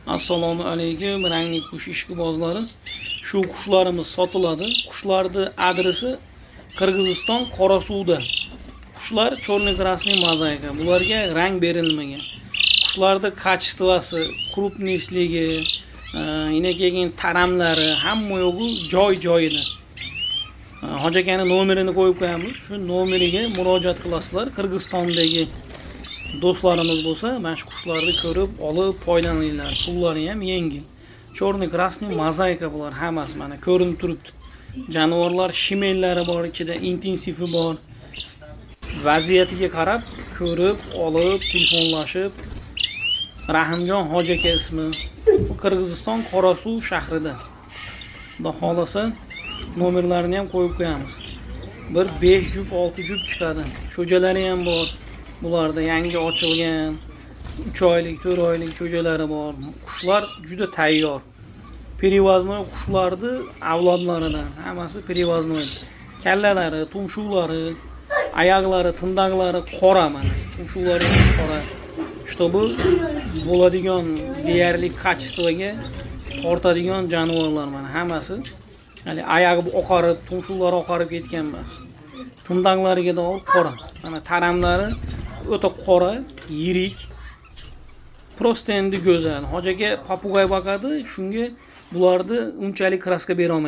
Assalomu alaykum rangli qush ishqibozlari. Shu qushlarimiz sotiladi. Qushlarning adresi Qirg'iziston Qorasuvda. Qushlar черный красный mozaika. Bularga rang berilmagan. Qushlarning kачествоsi, крупностьligi, ina kelgan taramlari hamma yo'g'i joy-joyida. Hoji akani nomerini qo'yib qo'yamiz. Shu nomeriga murojaat qilasizlar. Qirg'izistondagi do'stlarimiz bo'lsa, mana shu qushlarni ko'rib, olib foydalaninglar. Pullari ham yengil. Черный красный mozaika bular hammasi mana ko'rinib turibdi. Jonivorlar shimellari bor, ichida intensivi bor. Vaziyatiga qarab ko'rib, olib, telefonlashib Rahimjon hoji aka ismi. Qirg'iziston Qorasuv shahrida. Xudo xolasa nomerlarini ham qo'yib qo'yamiz. Bir 5 jup, 6 jup chiqadi. Cho'jalari ham bor. Bularda yangi ochilgan 3 oylik, 4 oylik cho'jalari bor. Qushlar juda tayyor. Perevoznoy qushlarni avlodlaridan, hammasi perevoznoy. Kallalari, tumshuqlari, oyoqlari, tindaqlari qora mana. Tumshuqlari qora. Чтобы bo'ladigan deyarli kачествоga tortadigan jonivorlar mana hammasi. Hali oyog'i oqarib, tumshuqlari oqarib ketgan emas. Tindaqlariga da qora. Mana taramlari o'ta qora, yirik. Prosta endi go'zal. Hoji aka papugay boqadi, shunga bularni unchalik kraska bera olmaydi.